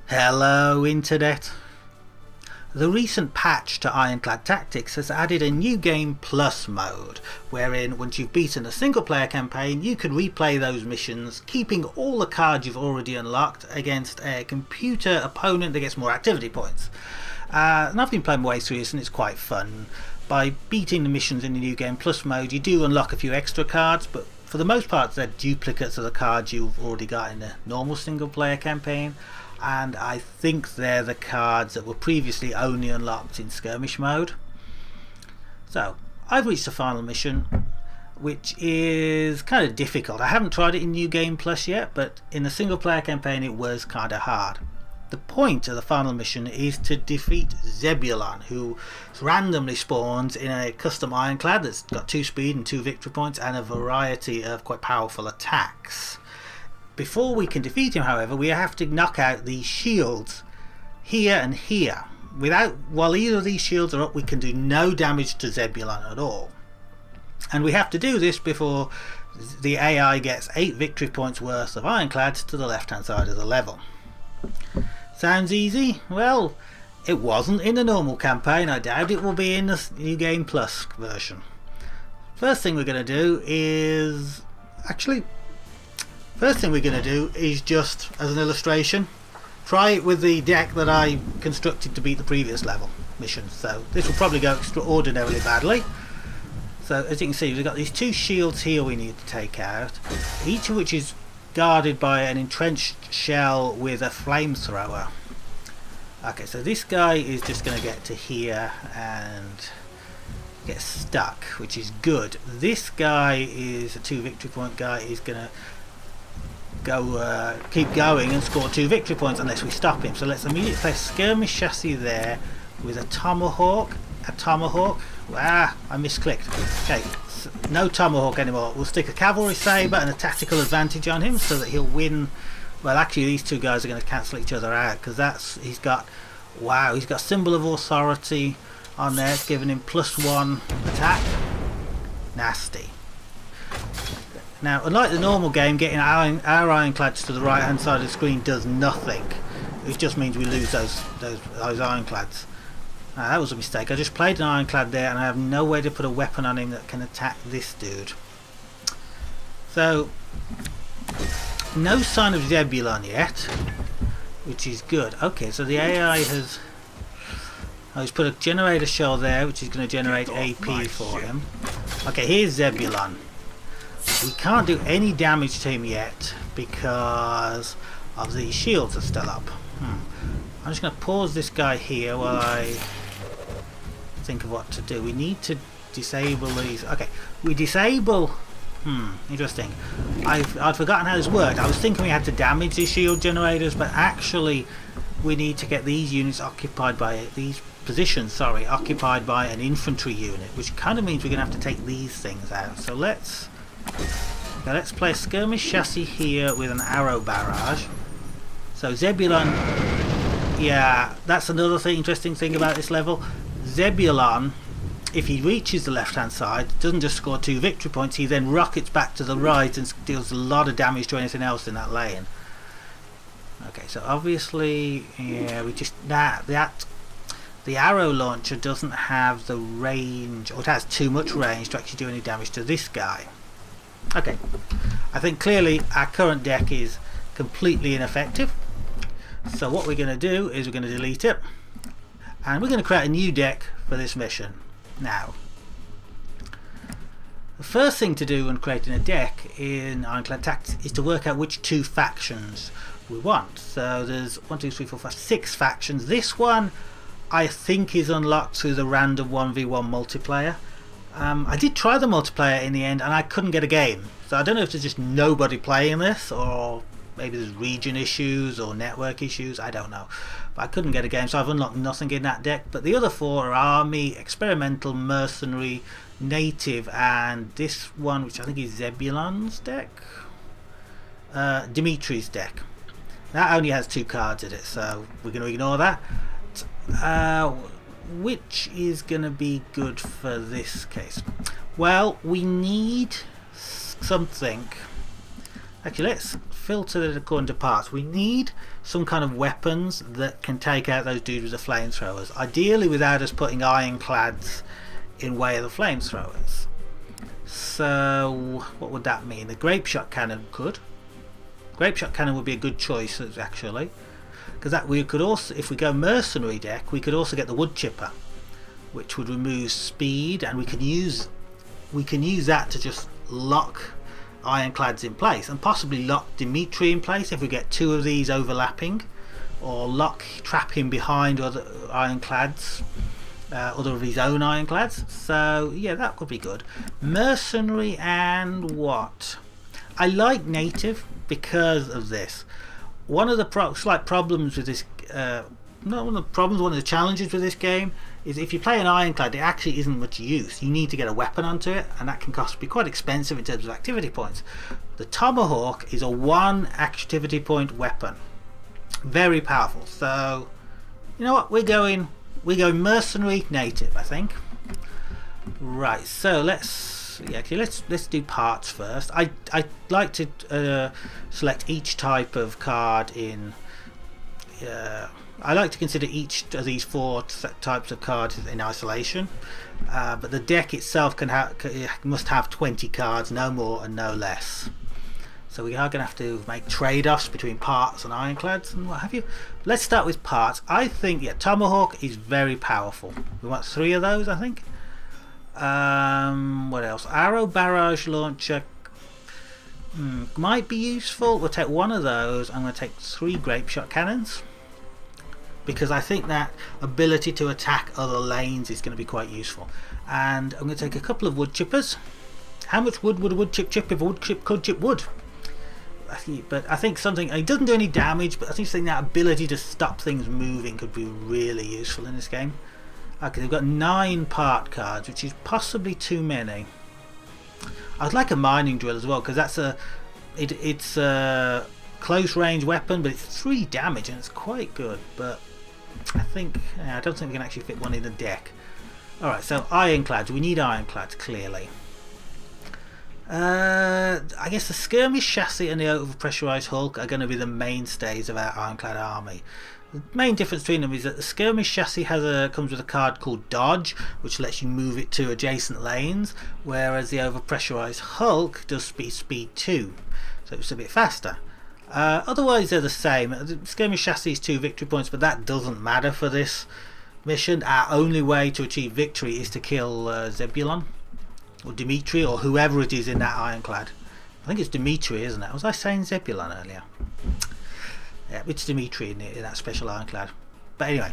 Hello Internet! The recent patch to Ironclad Tactics has added a new game plus mode, wherein once you've beaten a single player campaign you can replay those missions, keeping all the cards you've already unlocked against a computer opponent that gets more activity points. And I've been playing my way through this and it's quite fun. By beating the missions in the new game plus mode you do unlock a few extra cards, but for the most part they're duplicates of the cards you've already got in the normal single player campaign. And I think they're the cards that were previously only unlocked in skirmish mode. So I've reached the final mission, which is kind of difficult. I haven't tried it in New Game Plus yet, but in the single player campaign it was kind of hard. The point of the final mission is to defeat Zebulon, who randomly spawns in a custom Ironclad that's got 2 speed and 2 victory points and a variety of quite powerful attacks. Before we can defeat him, however, we have to knock out these shields here and here. While either of these shields are up, we can do no damage to Zebulon at all. And we have to do this before the AI gets 8 victory points worth of Ironclads to the left hand side of the level. Sounds easy? Well, it wasn't in the normal campaign. I doubt it will be in the New Game Plus version. First thing we're going to do is just, as an illustration, try it with the deck that I constructed to beat the previous level mission. So this will probably go extraordinarily badly. So as you can see, we've got these 2 shields here we need to take out, each of which is guarded by an entrenched shell with a flamethrower. Okay, so this guy is just going to get to here and get stuck, which is good. This guy is a 2 victory point guy. He's going to keep going and score 2 victory points unless we stop him. So let's immediately place skirmish chassis there with a tomahawk. I misclicked. Okay, so no tomahawk anymore. We'll stick a cavalry saber and a tactical advantage on him so that he'll win. Well, actually these 2 guys are going to cancel each other out because he's got symbol of authority on there. It's giving him +1 attack. Nasty. Now, unlike the normal game, getting our Ironclads to the right hand side of the screen does nothing. It just means we lose those Ironclads. That was a mistake. I just played an Ironclad there and I have no way to put a weapon on him that can attack this dude. So, no sign of Zebulon yet, which is good. Okay, so the AI has put a generator shell there, which is going to generate AP for him. Okay, here's Zebulon. We can't do any damage to him yet because of the shields are still up. I'm just going to pause this guy here while I think of what to do. We need to disable these. Okay, we disable. Interesting. I'd forgotten how this worked. I was thinking we had to damage these shield generators, but actually we need to get these units occupied by occupied by an infantry unit, which kind of means we're going to have to take these things out. So let's play a skirmish chassis here with an arrow barrage. So Zebulon, yeah, that's another interesting thing about this level. Zebulon, if he reaches the left hand side, doesn't just score 2 victory points, he then rockets back to the right and deals a lot of damage to anything else in that lane. Okay, so obviously, yeah, the arrow launcher doesn't have the range, or it has too much range to actually do any damage to this guy. Okay, I think clearly our current deck is completely ineffective. So what we're going to do is we're going to delete it. And we're going to create a new deck for this mission. Now, the first thing to do when creating a deck in Ironclad Tactics is to work out which 2 factions we want. So there's 1, 2, 3, 4, 5, 6 factions. This one I think is unlocked through the random 1v1 multiplayer. I did try the multiplayer in the end and I couldn't get a game. So I don't know if there's just nobody playing this, or maybe there's region issues or network issues, I don't know. But I couldn't get a game, so I've unlocked nothing in that deck. But the other 4 are Army, Experimental, Mercenary, Native, and this one, which I think is Zebulon's deck? Dimitri's deck. That only has 2 cards in it, so we're going to ignore that. Which is going to be good for this case? Well, we need something. Actually, let's filtered it according to parts. We need some kind of weapons that can take out those dudes with the flamethrowers. Ideally without us putting ironclads in way of the flamethrowers. So what would that mean? The grape shot cannon could. Grape shot cannon would be a good choice actually, because that we could also, if we go mercenary deck, we could also get the wood chipper, which would remove speed, and we can use that to just lock ironclads in place, and possibly lock Dimitri in place if we get two of these overlapping, or trap him behind other ironclads, other of his own ironclads. So yeah, that could be good. Mercenary and what? I like native because of this. One of the slight problems with this, one of the challenges with this game is if you play an ironclad, it actually isn't much use. You need to get a weapon onto it, and that can be quite expensive in terms of activity points. The tomahawk is a 1 activity point weapon, very powerful. So you know what, we're going mercenary native, I think. Right, so let's do parts first. I like to select each type of card in. I like to consider each of these 4 types of cards in isolation, but the deck itself must have 20 cards, no more and no less. So we are going to have to make trade-offs between parts and ironclads and what have you. Let's start with parts. I think tomahawk is very powerful. We want 3 of those, I think. What else? Arrow barrage launcher might be useful. We'll take 1 of those. I'm going to take 3 grape shot cannons, because I think that ability to attack other lanes is going to be quite useful. And I'm going to take a couple of wood chippers. How much wood would a wood chip if a wood chip could chip wood? But I think something, it doesn't do any damage, but I think that ability to stop things moving could be really useful in this game. Okay, we've got 9 part cards, which is possibly too many. I'd like a mining drill as well, because that's it's a close range weapon, but it's 3 damage and it's quite good. But I don't think we can actually fit one in the deck. Alright, so ironclads. We need ironclads, clearly. I guess the skirmish chassis and the overpressurized hulk are going to be the mainstays of our ironclad army. The main difference between them is that the skirmish chassis comes with a card called Dodge, which lets you move it to adjacent lanes, whereas the overpressurized hulk does speed 2, so it's a bit faster. Otherwise they're the same. The skirmish chassis is 2 victory points, but that doesn't matter for this mission. Our only way to achieve victory is to kill Zebulon or Dimitri or whoever it is in that ironclad. I think it's Dimitri, isn't it? Was I saying Zebulon earlier? Yeah, it's Dimitri in that special ironclad. But anyway,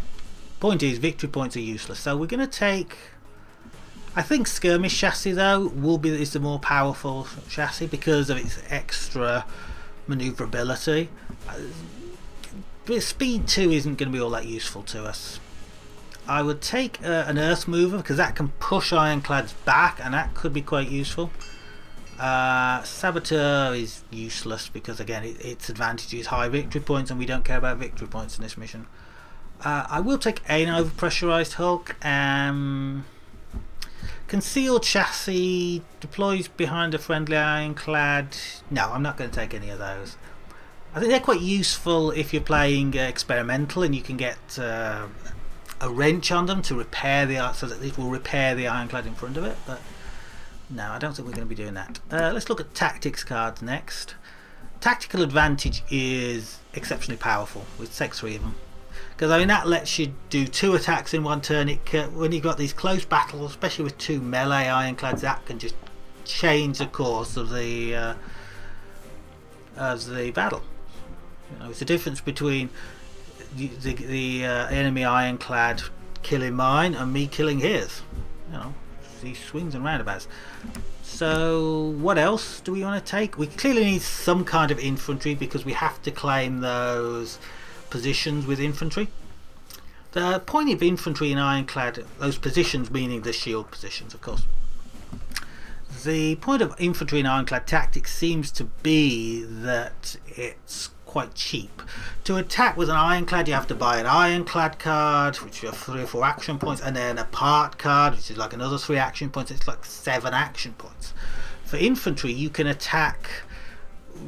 point is victory points are useless, so we're going to take, I think skirmish chassis though is the more powerful chassis because of its extra maneuverability. But speed 2 isn't going to be all that useful to us. I would take an earth mover because that can push ironclads back, and that could be quite useful. Saboteur is useless because again its advantage is high victory points, and we don't care about victory points in this mission. I will take an overpressurized hulk. Concealed chassis deploys behind a friendly ironclad. No, I'm not going to take any of those. I think they're quite useful if you're playing experimental and you can get a wrench on them to repair so that it will repair the ironclad in front of it. But no, I don't think we're going to be doing that. Let's look at tactics cards next. Tactical advantage is exceptionally powerful. We take 3 of them. Because I mean that lets you do 2 attacks in one turn. When you've got these close battles, especially with 2 melee ironclads, that can just change the course of the battle. You know, it's the difference between the enemy ironclad killing mine and me killing his. You know, these swings and roundabouts. So what else do we want to take? We clearly need some kind of infantry because we have to claim those positions with infantry. The point of infantry in ironclad, those positions meaning the shield positions, of course. The point of infantry in ironclad tactics seems to be that it's quite cheap. To attack with an ironclad you have to buy an ironclad card, which are 3 or 4 action points, and then a part card, which is like another 3 action points. It's like 7 action points. For infantry you can attack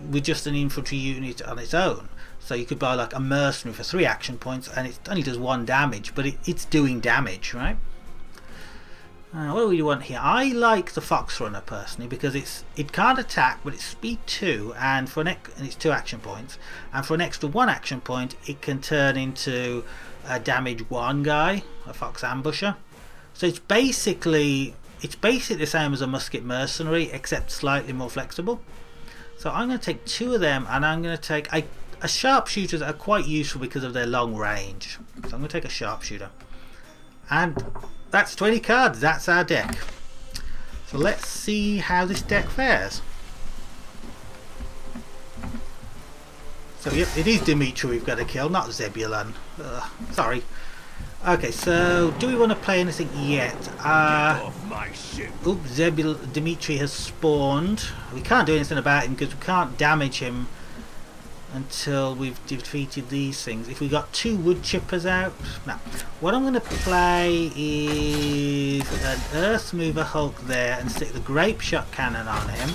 with just an infantry unit on its own. So you could buy like a mercenary for 3 action points and it only does 1 damage, but it's doing damage, right? What do we want here? I like the Fox Runner personally because it can't attack, but it's speed 2, and and it's 2 action points, and for an extra 1 action point, it can turn into a damage 1 guy, a Fox Ambusher. So it's basically the same as a musket mercenary, except slightly more flexible. So I'm going to take 2 of them, and I'm going to take a sharpshooter that are quite useful because of their long range. So I'm going to take a sharpshooter, and that's 20 cards. That's our deck. So let's see how this deck fares. So yep, it is Dimitri we've got to kill, not Zebulon. Sorry. Okay, so do we want to play anything yet? Oops, Dimitri has spawned. We can't do anything about him because we can't damage him until we've defeated these things. If we got 2 wood chippers out, no. What I'm going to play is an Earth Mover Hulk there and stick the grape shot cannon on him,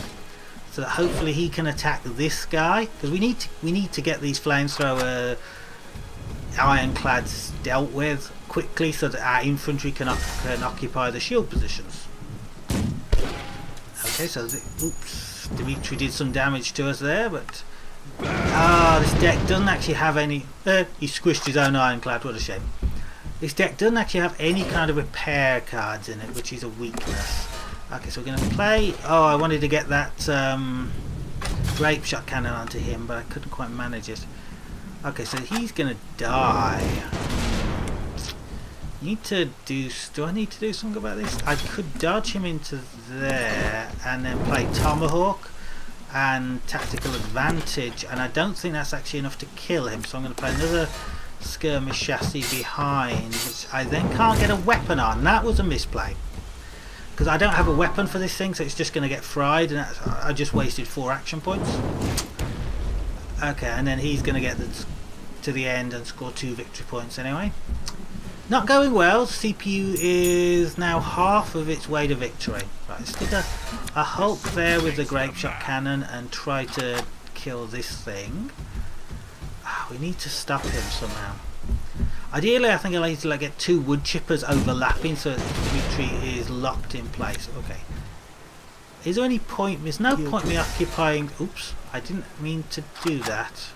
so that hopefully he can attack this guy. Because we need to get these flamethrower ironclads dealt with quickly, so that our infantry can occupy the shield positions. Okay, so oops, Dimitri did some damage to us there, but. This deck doesn't actually have any. He squished his own ironclad, what a shame. This deck doesn't actually have any kind of repair cards in it, which is a weakness. Okay, so we're going to play. Oh, I wanted to get that grape shot cannon onto him, but I couldn't quite manage it. Okay, so he's going to die. Do I need to do something about this? I could dodge him into there and then play Tomahawk and tactical advantage, and I don't think that's actually enough to kill him, so I'm going to play another skirmish chassis behind, which I then can't get a weapon on. That was a misplay because I don't have a weapon for this thing, so it's just going to get fried, and I just wasted 4 action points. Okay, and then he's going to get to the end and score 2 victory points anyway. Not going well. CPU is now half of its way to victory. Right, let's stick a Hulk there with the grape shot cannon and try to kill this thing. We need to stop him somehow. Ideally, I think I need to get 2 wood chippers overlapping so that Dimitri is locked in place. Okay. Is there any point? There's no point me occupying. Oops, I didn't mean to do that.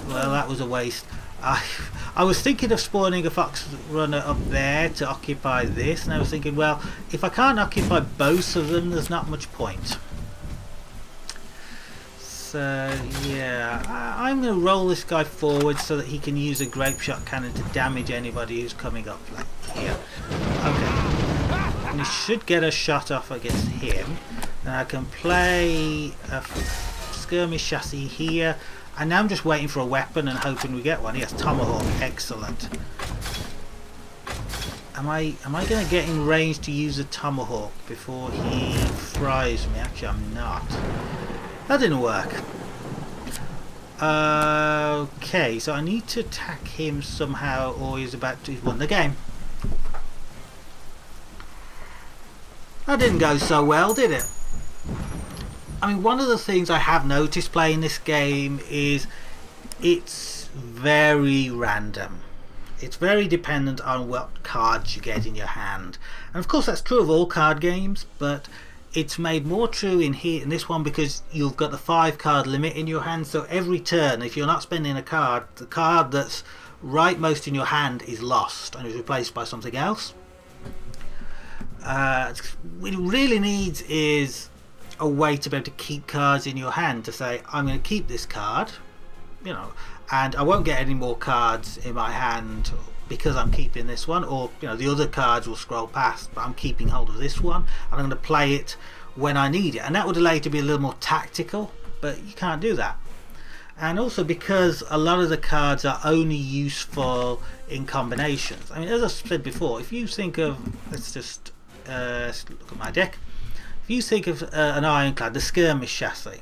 Well, that was a waste. I was thinking of spawning a Fox Runner up there to occupy this, and I was thinking, well, if I can't occupy both of them, there's not much point. So yeah, I'm going to roll this guy forward so that he can use a grape shot cannon to damage anybody who's coming up like here. Okay, and he should get a shot off against him. Then I can play a skirmish chassis here. And now I'm just waiting for a weapon and hoping we get one. Yes, Tomahawk, excellent. Am I going to get in range to use a Tomahawk before he fries me? Actually, I'm not. That didn't work. Okay, so I need to attack him somehow, or he's won the game. That didn't go so well, did it? I mean, one of the things I have noticed playing this game is it's very random. It's very dependent on what cards you get in your hand. And of course that's true of all card games, but it's made more true in this one because you've got the 5 card limit in your hand, so every turn, if you're not spending a card, the card that's rightmost in your hand is lost and is replaced by something else. What it really needs is a way to be able to keep cards in your hand, to say I'm going to keep this card, you know, and I won't get any more cards in my hand because I'm keeping this one, or you know, the other cards will scroll past, but I'm keeping hold of this one and I'm going to play it when I need it, and that would allow you to be a little more tactical, but you can't do that. And also because a lot of the cards are only useful in combinations. I mean, as I said before, if you think of, let's just look at my deck. If you think of an Ironclad, the skirmish chassis,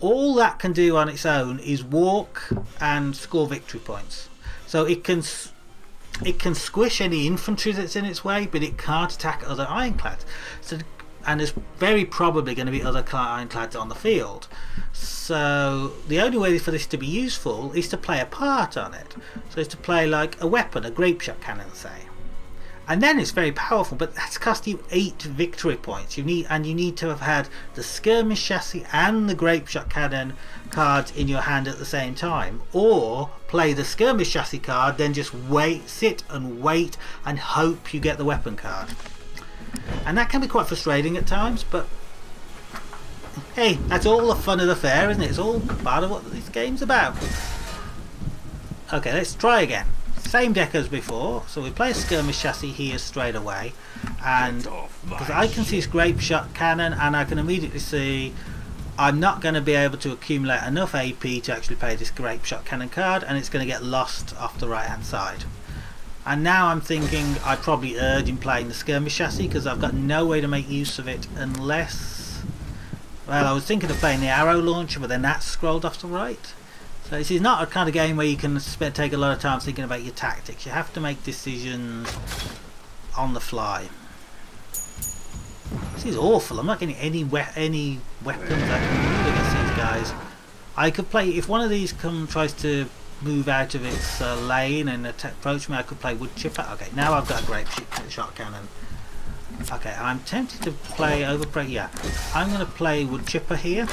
all that can do on its own is walk and score victory points. So it can squish any infantry that's in its way, but it can't attack other Ironclads. So and there's very probably going to be other ironclads on the field. So the only way for this to be useful is to play a part on it. So it's to play like a weapon, a grape shot cannon, say. And then it's very powerful, but that's cost you 8 victory points. You need to have had the skirmish chassis and the grape shot cannon cards in your hand at the same time, or play the skirmish chassis card, then just sit and wait and hope you get the weapon card. And that can be quite frustrating at times, but hey, that's all the fun of the fair, isn't it? It's all part of what this game's about. Okay, let's try again. Same deck as before, so we play a skirmish chassis here straight away, and because I can see this grape shot cannon, and I can immediately see I'm not going to be able to accumulate enough AP to actually play this grape shot cannon card, and it's going to get lost off the right hand side. And now I'm thinking I probably erred in playing the skirmish chassis because I've got no way to make use of it unless, well, I was thinking of playing the arrow launcher, but then that's scrolled off to the right. So this is not a kind of game where you can take a lot of time thinking about your tactics. You have to make decisions on the fly. This is awful. I'm not getting any weapons I can use against these guys. I could play, if one of these tries to move out of its lane and approach me, I could play wood chipper. Okay, now I've got a grape shot cannon. Okay, I'm tempted to play yeah. I'm going to play wood chipper here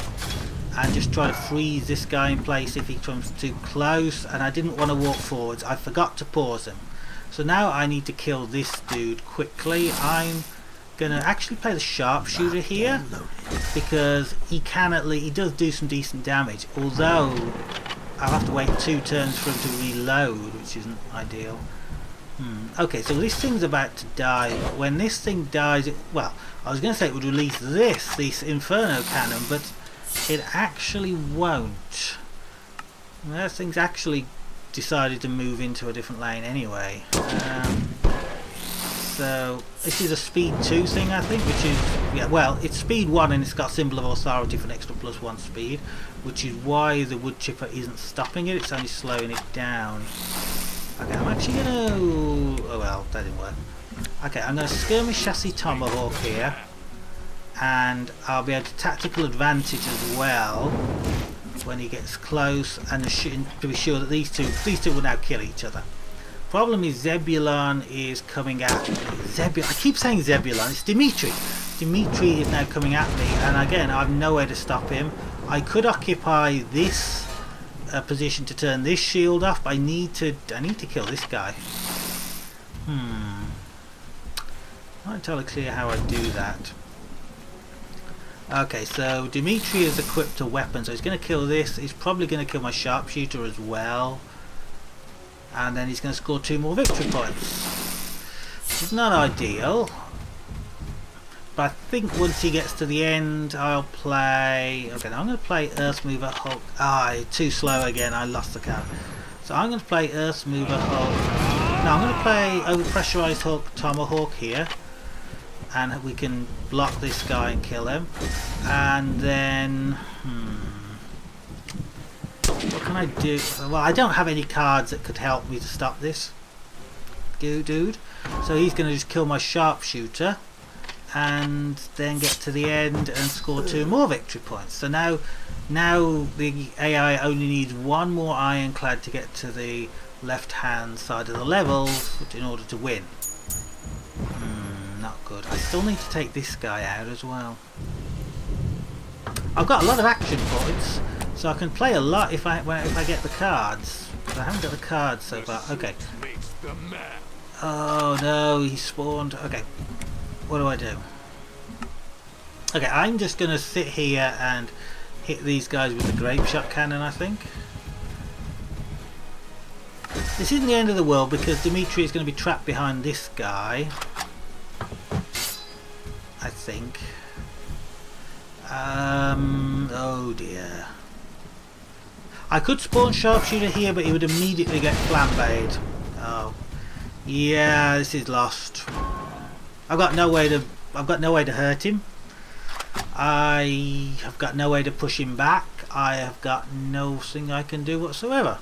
and just try to freeze this guy in place if he comes too close, and I didn't want to walk forwards. I forgot to pause him. So now I need to kill this dude quickly. I'm gonna actually play the sharpshooter here because he does do some decent damage, although I'll have to wait 2 turns for him to reload, which isn't ideal. Okay, so this thing's about to die. When this thing dies, well, I was going to say it would release this Inferno cannon, but it actually won't. That thing's actually decided to move into a different lane anyway. So this is a speed 2 thing, I think, which is, yeah, well, it's speed 1 and it's got symbol of authority for an extra +1 speed, which is why the wood chipper isn't stopping it, it's only slowing it down. Okay, I'm actually gonna, oh well, that didn't work. Okay, I'm gonna skirmish chassis tomahawk here, and I'll be able to tactical advantage as well when he gets close, and to be sure that these two will now kill each other. Problem is Zebulon is coming at me. I keep saying Zebulon, it's Dimitri. Dimitri is now coming at me, and again I have nowhere to stop him. I could occupy this position to turn this shield off, but I need to kill this guy. Not entirely clear how I do that. Okay, so Dimitri is equipped a weapon, so he's going to kill this. He's probably going to kill my sharpshooter as well, and then he's going to score 2 more victory points. It's not ideal, but I think once he gets to the end I'll play, okay, now I'm going to play Earth Mover Hulk. Too slow again, I lost the count. So I'm going to play Earth Mover Hulk. No, I'm going to play Overpressurized Hulk Tomahawk here, and we can block this guy and kill him. And then what can I do? Well, I don't have any cards that could help me to stop this dude, so he's going to just kill my sharpshooter and then get to the end and score 2 more victory points. So now the AI only needs 1 more Ironclad to get to the left hand side of the level in order to win. Not good. I still need to take this guy out as well. I've got a lot of action points, so I can play a lot if I get the cards. But I haven't got the cards so far. Okay. Oh no, he spawned. Okay. What do I do? Okay, I'm just going to sit here and hit these guys with the grape shot cannon, I think. This isn't the end of the world because Dimitri is going to be trapped behind this guy, I think. Oh dear. I could spawn sharpshooter here, but he would immediately get flambéed. Oh. Yeah, this is lost. I've got no way to hurt him. I have got no way to push him back. I have got nothing I can do whatsoever.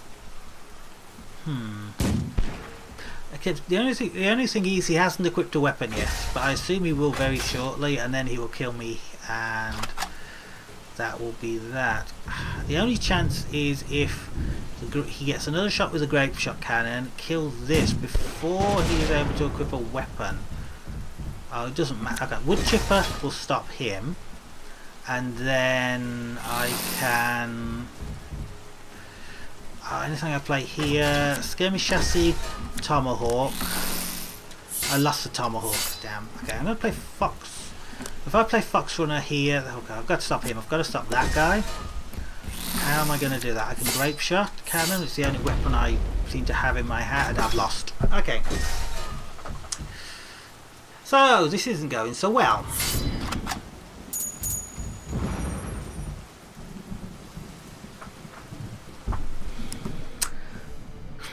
Okay, the only thing is he hasn't equipped a weapon yet, but I assume he will very shortly, and then he will kill me, and that will be that. The only chance is if he gets another shot with a grape shot cannon, kills this before he is able to equip a weapon. Oh, it doesn't matter. Okay, wood chipper will stop him, and then I can. Anything I play here, skirmish chassis, tomahawk. I lost the tomahawk, damn. Okay, I'm going to play fox. If I play fox runner here, okay, I've got to stop him, I've got to stop that guy. How am I going to do that? I can grape shot cannon, it's the only weapon I seem to have in my hand, and I've lost. Okay. So, this isn't going so well.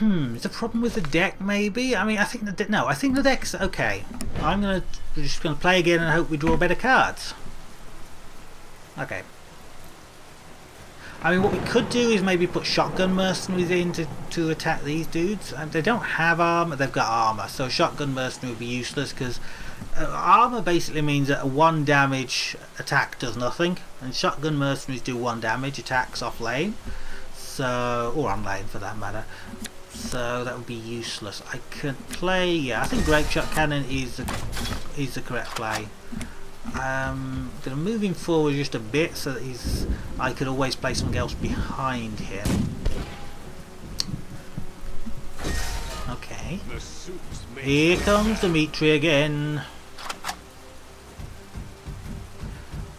Is a problem with the deck maybe? I mean, I think the deck's okay. We're just gonna play again and hope we draw better cards. Okay. I mean, what we could do is maybe put shotgun mercenaries in to attack these dudes. They don't have armor, they've got armor, so shotgun mercenary would be useless because armor basically means that a 1 damage attack does nothing, and shotgun mercenaries do 1 damage attacks off lane, so, or on lane for that matter. So that would be useless. I could play, yeah, I think grape shot cannon is the correct play. I'm going to move him forward just a bit so that I could always play something else behind him. Okay. Here comes Dimitri again.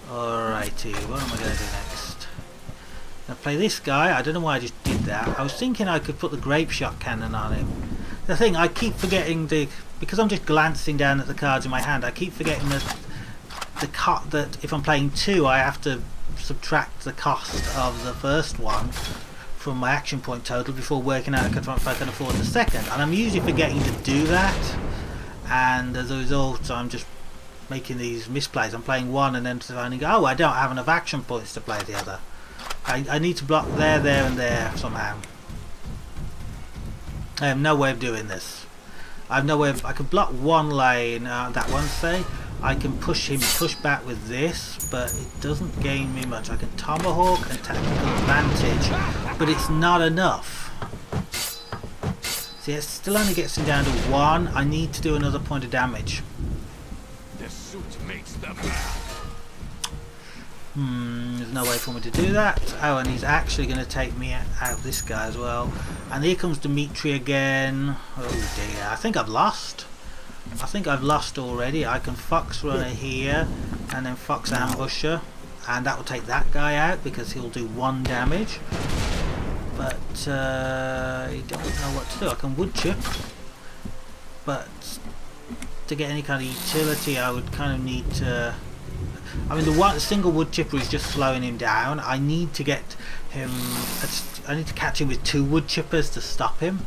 Alrighty, what am I going to do next? I'm going to play this guy. I don't know why I just did that. I was thinking I could put the grape shot cannon on him. The thing, I keep forgetting because I'm just glancing down at the cards in my hand, I keep forgetting that that if I'm playing 2 I have to subtract the cost of the first one from my action point total before working out if I can afford the second, and I'm usually forgetting to do that, and as a result I'm just making these misplays. I'm playing 1 and then finding, oh, I don't have enough action points to play the other. I need to block there, there and there somehow. I have no way of doing this. I have no way of, I can block 1 lane, that one say. I can push back with this, but it doesn't gain me much. I can tomahawk and tactical advantage, but it's not enough. See, it still only gets him down to 1. I need to do another point of damage. The suit makes the man. There's no way for me to do that. Oh, and he's actually going to take me out this guy as well. And here comes Dimitri again. Oh dear, I think I've lost. I think I've lost already. I can Fox Runner here and then Fox Ambusher, and that will take that guy out because he'll do 1 damage. But I don't know what to do. I can wood chip, but to get any kind of utility I would kind of need to, I mean, the single wood chipper is just slowing him down. I need to get him, I need to catch him with 2 wood chippers to stop him.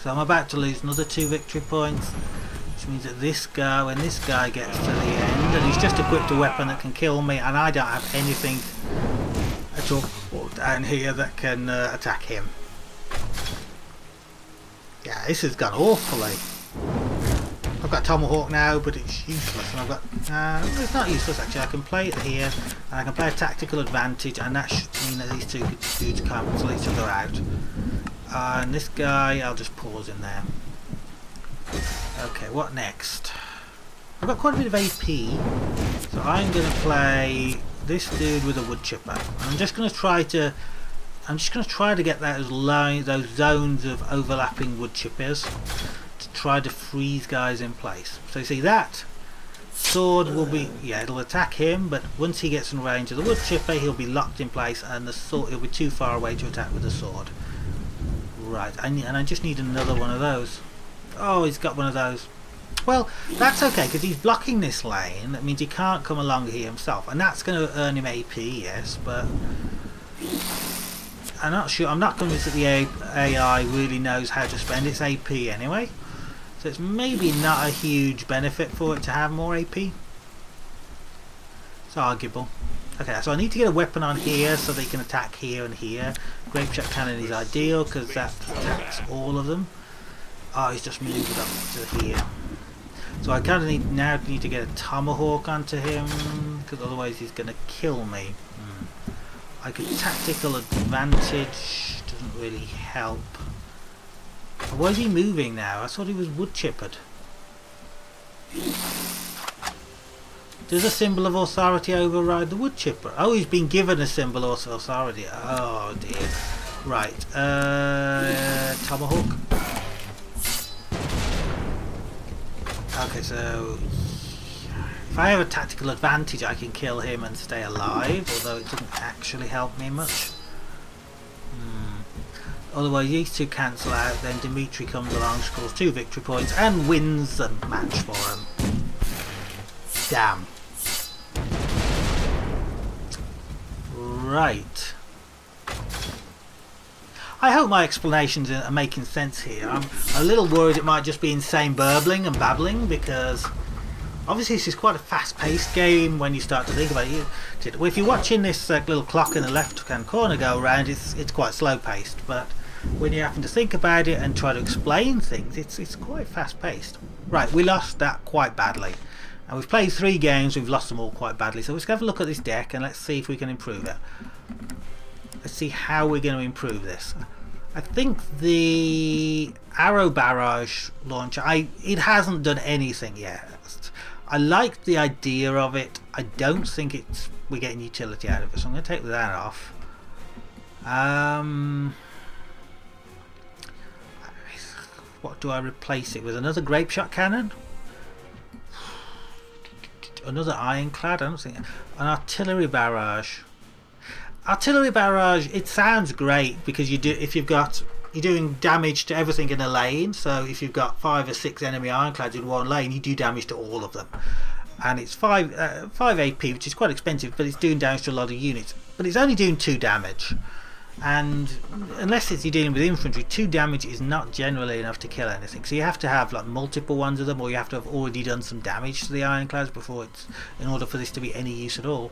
So I'm about to lose another 2 victory points, which means that this guy, when this guy gets to the end, and he's just equipped a weapon that can kill me, and I don't have anything at all down here that can attack him. Yeah, this has gone awfully. I've got Tomahawk now, but it's useless, and I've got, it's not useless actually. I can play it here, and I can play a tactical advantage, and that should mean that these 2 dudes cancel each other out. And this guy, I'll just pause in there. Okay, what next? I've got quite a bit of AP, so I'm going to play this dude with a wood chipper. I'm just going to try to get those zones of overlapping wood chippers to try to freeze guys in place. So you see that sword will be, yeah, it'll attack him, but once he gets in range of the wood chipper, he'll be locked in place, and the sword, he'll be too far away to attack with the sword. Right, and I just need another one of those. Oh, he's got one of those. Well, that's okay, because he's blocking this lane. That means he can't come along here himself, and that's going to earn him AP, yes, but I'm not sure. I'm not convinced that the AI really knows how to spend its AP anyway, so it's maybe not a huge benefit for it to have more AP. It's arguable. Okay, so I need to get a weapon on here so they can attack here and here. Grape shot cannon is ideal because that attacks all of them. Oh, he's just moved up to here. So I kind of now need to get a tomahawk onto him because otherwise he's going to kill me. I could tactical advantage, doesn't really help. Why is he moving now? I thought he was wood chippered. Does a symbol of authority override the wood chipper? Oh, he's been given a symbol of authority. Oh dear. Right. Tomahawk. Okay, so if I have a tactical advantage, I can kill him and stay alive, although it doesn't actually help me much. Otherwise, these two cancel out, then Dimitri comes along, scores 2 victory points, and wins the match for him. Damn. Right. I hope my explanations are making sense here. I'm a little worried it might just be insane burbling and babbling, because obviously this is quite a fast-paced game when you start to think about it. Well, if you're watching this little clock in the left-hand corner go around, it's quite slow-paced, but when you're having to think about it and try to explain things, it's quite fast-paced. Right, we lost that quite badly. And we've played 3 games, we've lost them all quite badly. So let's have a look at this deck and let's see if we can improve it. Let's see how we're going to improve this. I think the arrow barrage launcher, it hasn't done anything yet. I like the idea of it. I don't think we're getting utility out of it, so I'm going to take that off. What do I replace it with? Another grape shot cannon? Another ironclad? I don't think. An artillery barrage. Artillery barrage, it sounds great because you're doing damage to everything in a lane. So if you've got 5 or 6 enemy ironclads in one lane, you do damage to all of them. And it's 5 AP, which is quite expensive, but it's doing damage to a lot of units. But it's only doing 2 damage. And unless you're dealing with infantry, 2 damage is not generally enough to kill anything. So you have to have like multiple ones of them, or you have to have already done some damage to the ironclads in order for this to be any use at all.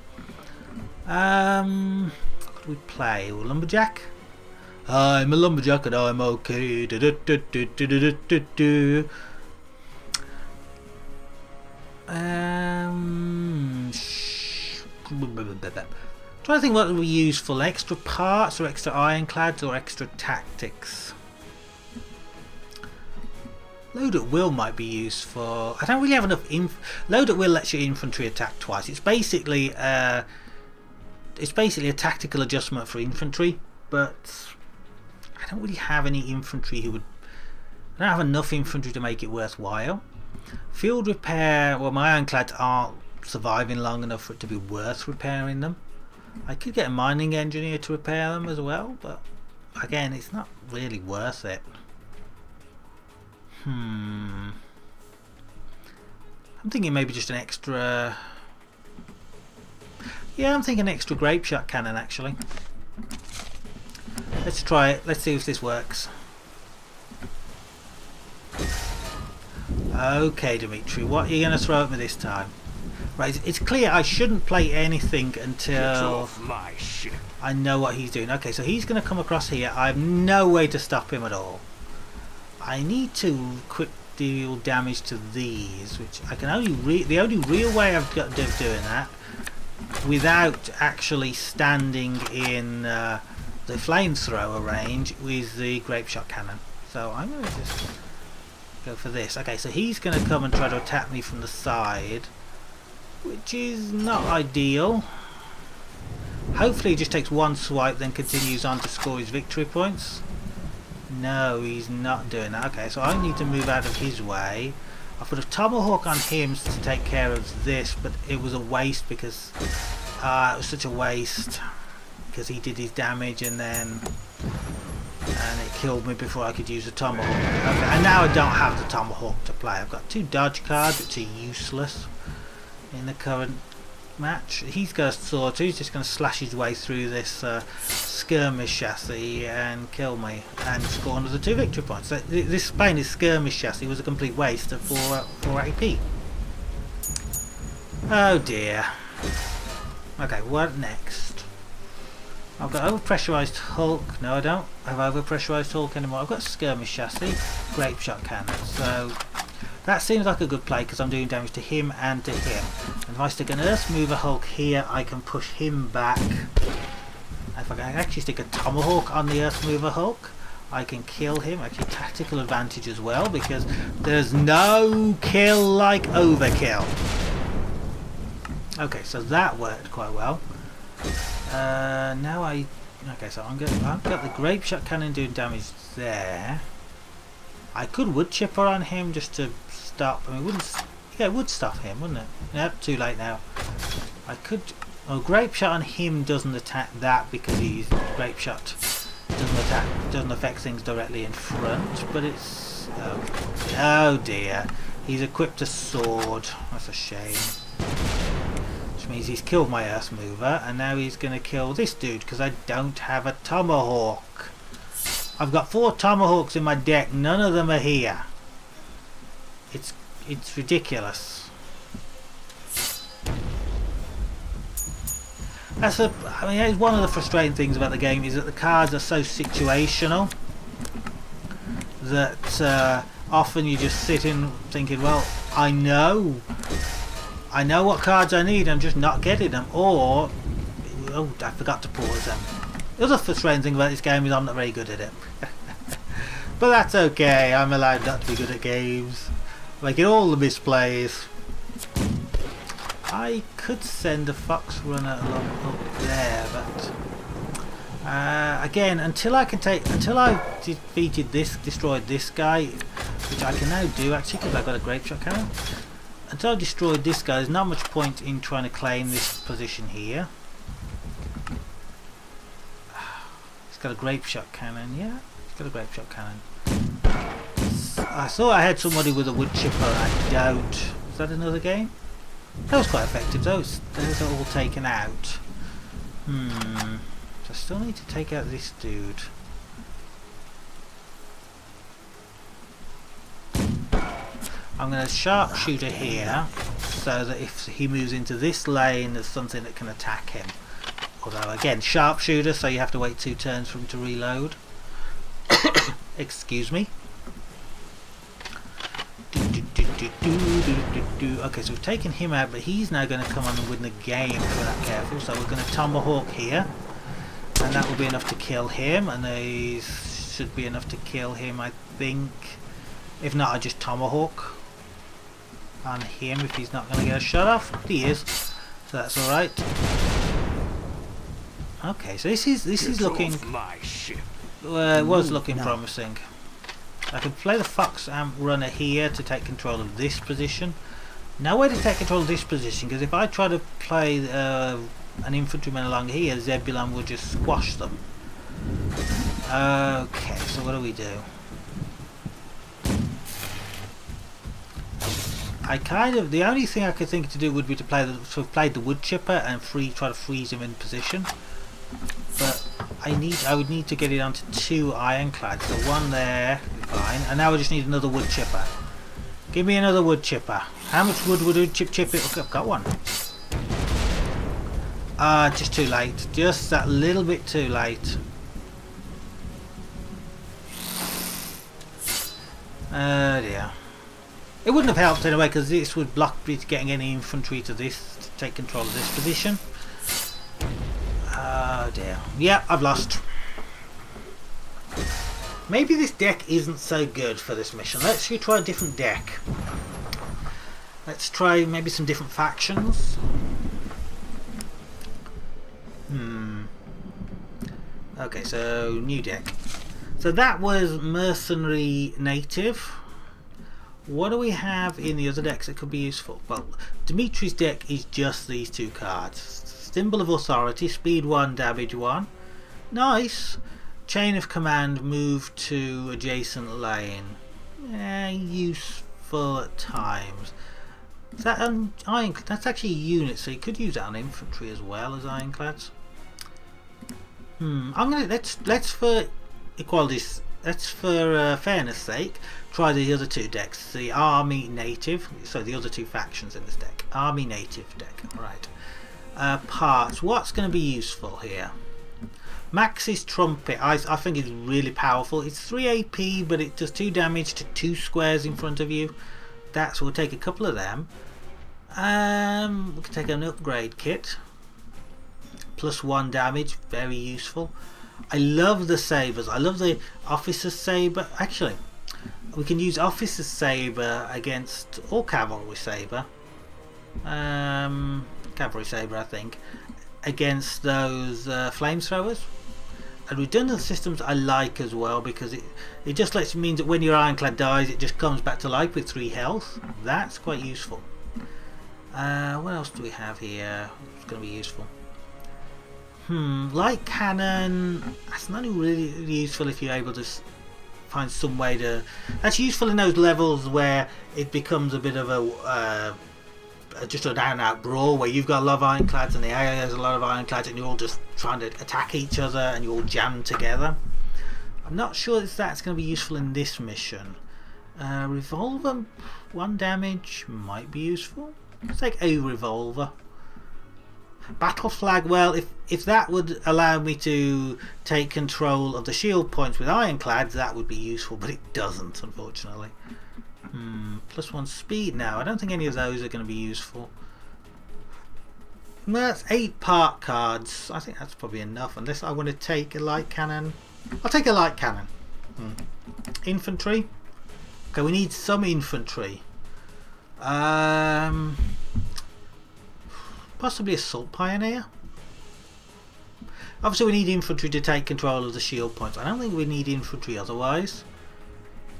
What could we play? Lumberjack? I'm a lumberjack and I'm okay. Trying to think what we use for extra parts or extra ironclads or extra tactics. Load at will might be used for. I don't really have enough. Load at will lets your infantry attack twice. It's basically a tactical adjustment for infantry, but I don't really have any infantry who would. I don't have enough infantry to make it worthwhile. Field repair. Well, my ironclads aren't surviving long enough for it to be worth repairing them. I could get a mining engineer to repair them as well, but again, it's not really worth it. I'm thinking maybe just an extra. Yeah, I'm thinking extra grape shot cannon actually. Let's try it. Let's see if this works. Okay, Dimitri, what are you going to throw at me this time? Right, it's clear I shouldn't play anything until I know what he's doing. Okay, so he's going to come across here. I have no way to stop him at all. I need to quick deal damage to these, which I can only the only real way I've got of doing that without actually standing in the flamethrower range with the grape shot cannon. So I'm going to just go for this. Okay, so he's going to come and try to attack me from the side, which is not ideal. Hopefully he just takes one swipe, then continues on to score his victory points. No, he's not doing that. Okay, so I need to move out of his way. I put a tomahawk on him to take care of this, but it was a waste because it was such a waste because he did his damage and it killed me before I could use the tomahawk. Okay, and now I don't have the tomahawk to play. I've got 2 dodge cards which are useless in the current match. He's got a sword, so he's just going to slash his way through this skirmish chassis and kill me and score another 2 victory points. So this playing his skirmish chassis was a complete waste of 4 AP. Oh dear. Okay, what next? I've got overpressurized Hulk. No, I don't have overpressurized Hulk anymore. I've got skirmish chassis, grape shot cannon. So that seems like a good play because I'm doing damage to him and to him. And if I stick an Earth Mover Hulk here, I can push him back. If I can actually stick a Tomahawk on the Earth Mover Hulk, I can kill him. Actually, tactical advantage as well because there's no kill like overkill. Okay, so that worked quite well. Now okay, so I've got the grape shot cannon doing damage there. I could wood chipper on him just to stop. I mean, it would stop him, wouldn't it? Yep, too late now. I could. Well, grape shot on him doesn't attack that because he's grape shot doesn't affect things directly in front. But it's oh dear, he's equipped a sword. That's a shame. Means he's killed my Earth Mover and now he's going to kill this dude because I don't have a Tomahawk. I've got 4 Tomahawks in my deck, none of them are here. It's ridiculous. I mean, one of the frustrating things about the game is that the cards are so situational that often you just sit in thinking, well, I know what cards I need, I'm just not getting them, or oh, I forgot to pause them. The other frustrating thing about this game is I'm not very good at it. But that's okay, I'm allowed not to be good at games. Making all the misplays. I could send a fox runner along up there, but again, until I defeated destroyed this guy, which I can now do actually because I've got a grape shot cannon. Until I've destroyed this guy, there's not much point in trying to claim this position here. He's got a grape shot cannon, yeah? He's got a grape shot cannon. I thought I had somebody with a wood chipper, I don't. Is that another game? That was quite effective, those are all taken out. So I still need to take out this dude. I'm going to sharpshooter here so that if he moves into this lane there's something that can attack him. Although again, sharpshooter, so you have to wait 2 turns for him to reload. Excuse me. Okay, so we've taken him out, but he's now going to come on and win the game if we're not careful. So we're going to Tomahawk here, and that will be enough to kill him, and these should be enough to kill him, I think. If not, I just Tomahawk on him if he's not going to get a shot off. He is, so that's all right. Okay, so this is looking. It was looking promising. I can play the fox amp runner here to take control of this position. No way to take control of this position because if I try to play an infantryman along here, Zebulon will just squash them. Okay, so what do we do? The only thing I could think to do would be to play the wood chipper and try to freeze him in position. But I would need to get it onto 2 ironclads. So one there, fine. And now I just need another wood chipper. Give me another wood chipper. How much wood would a chip it? Okay, I've got one. Just too late. Just that little bit too late. Dear. It wouldn't have helped anyway because this would block me getting any infantry to take control of this position. Oh dear. Yeah, I've lost. Maybe this deck isn't so good for this mission. Let's try a different deck. Let's try maybe some different factions. Okay, so new deck. So that was Mercenary Native. What do we have in the other decks that could be useful? Well, Dimitri's deck is just these 2 cards. Symbol of Authority, speed 1, damage 1. Nice. Chain of Command, move to adjacent lane. Useful at times. Is that ironclad? That's actually a unit, so you could use that on infantry as well as ironclads. I'm gonna let's for equality's. Let's for fairness sake try the other 2 decks. The Army Native. So the other 2 factions in this deck. Army Native deck. Right. Parts. What's going to be useful here? Max's trumpet, I think is really powerful. It's 3 AP, but it does 2 damage to 2 squares in front of you. That's, we'll take a couple of them. We can take an upgrade kit. +1 damage, very useful. I love the sabers. I love the officer's saber. Actually, we can use officer's saber against or cavalry saber. Cavalry saber, I think, against those flamethrowers. And redundant systems I like as well, because it just means that when your Ironclad dies, it just comes back to life with 3 health. That's quite useful. What else do we have here? It's going to be useful. Light cannon. That's not really useful if you're able to find some way to. That's useful in those levels where it becomes a bit of a just an out-and-out brawl, where you've got a lot of Ironclads and the AI has a lot of Ironclads, and you're all just trying to attack each other and you're all jammed together. I'm not sure if that's going to be useful in this mission. Revolver, 1 damage might be useful. Let's take a revolver. Battle flag, well, if that would allow me to take control of the shield points with Ironclads, that would be useful, but it doesn't, unfortunately. +1 speed now. I don't think any of those are going to be useful. Well, that's 8 part cards. I think that's probably enough, unless I want to take a light cannon. I'll take a light cannon. Infantry. Okay, we need some infantry. Possibly assault pioneer. Obviously we need infantry to take control of the shield points. I don't think we need infantry otherwise.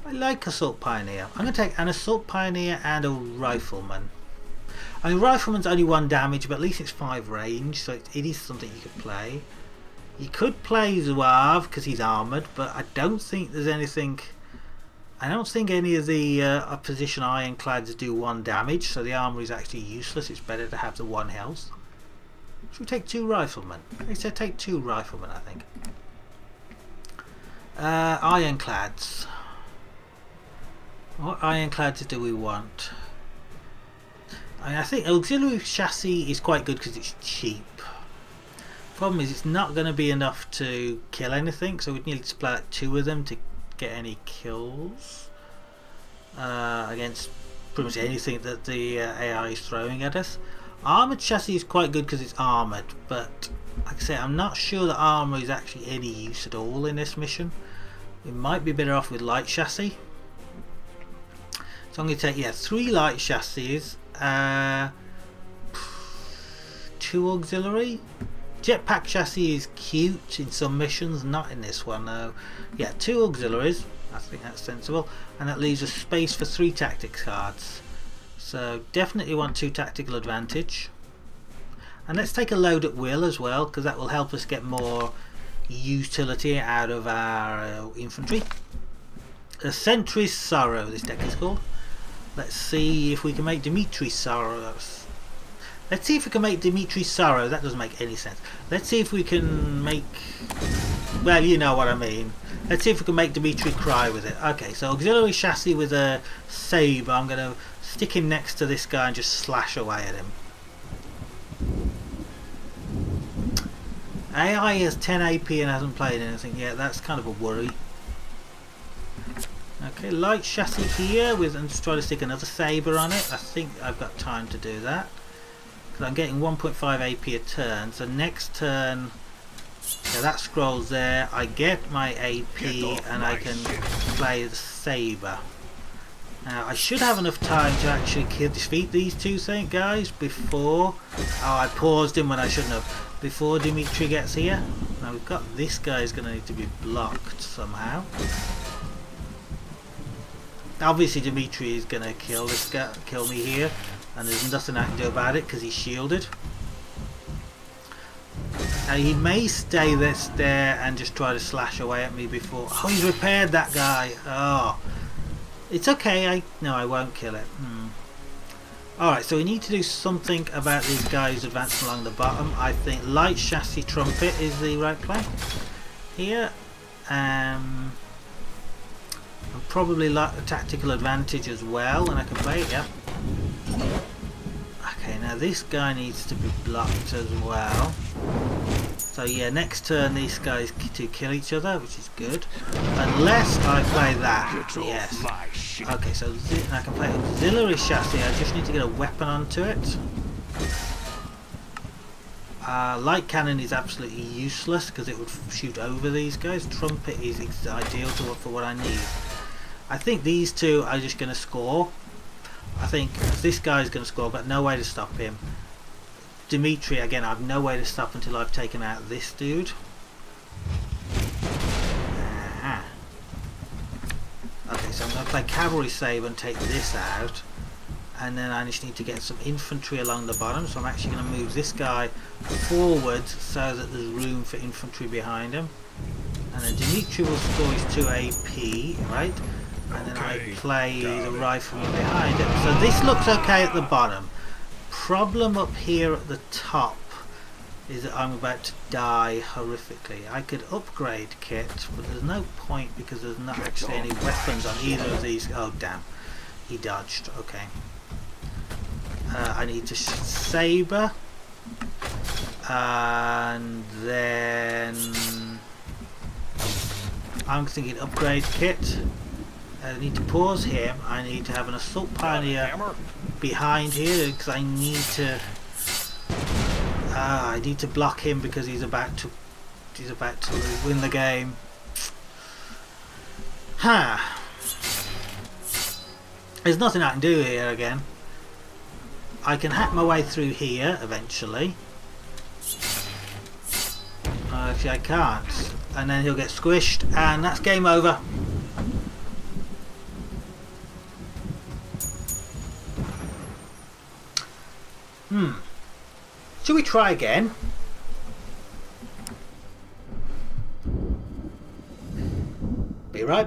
I like assault pioneer. I'm going to take an assault pioneer and a rifleman. I mean, rifleman's only 1 damage, but at least it's 5 range, so it is something you could play. You could play Zouave because he's armoured, but I don't think there's anything. I don't think any of the opposition Ironclads do 1 damage, so the armour is actually useless. It's better to have the 1 health. Should we take 2 riflemen? I said take 2 riflemen, I think. Ironclads. What Ironclads do we want? I think auxiliary chassis is quite good because it's cheap. Problem is, it's not going to be enough to kill anything, so we'd need to play like 2 of them to get any kills against pretty much anything that the AI is throwing at us. Armoured chassis is quite good because it's armoured, but like I say, I'm not sure that armour is actually any use at all in this mission. We might be better off with light chassis. So I'm going to take 3 light chassis, 2 auxiliary. Jetpack chassis is cute in some missions, not in this one though. 2 auxiliaries, I think that's sensible, and that leaves us space for 3 tactics cards. So definitely want 2 tactical advantage. And let's take a load at will as well, because that will help us get more utility out of our infantry. A Sentry's Sorrow, this deck is called. Let's see if we can make Dimitri's Sorrow. Let's see if we can make Dimitri's Sorrow. That doesn't make any sense. Let's see if we can make... Well, you know what I mean. Let's see if we can make Dimitri cry with it. Okay, so auxiliary chassis with a saber. I'm going to stick him next to this guy and just slash away at him. AI has 10 AP and hasn't played anything yet. That's kind of a worry. Okay, light chassis here with, and just try to stick another saber on it. I think I've got time to do that. I'm getting 1.5 AP a turn, so next turn, that scrolls there, I get my AP and I can play the saber. Now I should have enough time to actually defeat these 2 guys before, I paused him when I shouldn't have, before Dimitri gets here. Now we've got this guy's going to need to be blocked somehow. Obviously Dimitri is going to kill this guy, kill me here. And there's nothing I can do about it because he's shielded. Now he may stay there and just try to slash away at me before... Oh, he's repaired that guy. Oh, it's okay. No, I won't kill it. Alright, so we need to do something about these guys advancing along the bottom. I think light chassis trumpet is the right play here. And probably like a tactical advantage as well, and I can play it, yeah. Okay, now this guy needs to be blocked as well. So yeah, next turn these guys to kill each other, which is good. Unless I play that. Yes. Okay, so I can play auxiliary chassis. I just need to get a weapon onto it. Light cannon is absolutely useless because it would shoot over these guys. Trumpet is ideal for what I need. I think these two are just going to score. I think this guy's going to score, but no way to stop him. Dimitri, again, I have no way to stop until I've taken out this dude. Okay, so I'm going to play Cavalry Sabre and take this out. And then I just need to get some infantry along the bottom. So I'm actually going to move this guy forward so that there's room for infantry behind him. And then Dimitri will score his 2 AP, right? And then I play the rifleman behind him. So this looks okay at the bottom. Problem up here at the top is that I'm about to die horrifically. I could upgrade kit, but there's no point because there's not actually any weapons on either of these. Oh damn, he dodged. Okay. I need to saber, and then I'm thinking upgrade kit. I need to pause him. I need to have an assault pioneer behind here because I need to block him because he's about to win the game. There's nothing I can do here again. I can hack my way through here eventually. Actually I can't, and then he'll get squished and that's game over. Should we try again? Be right back.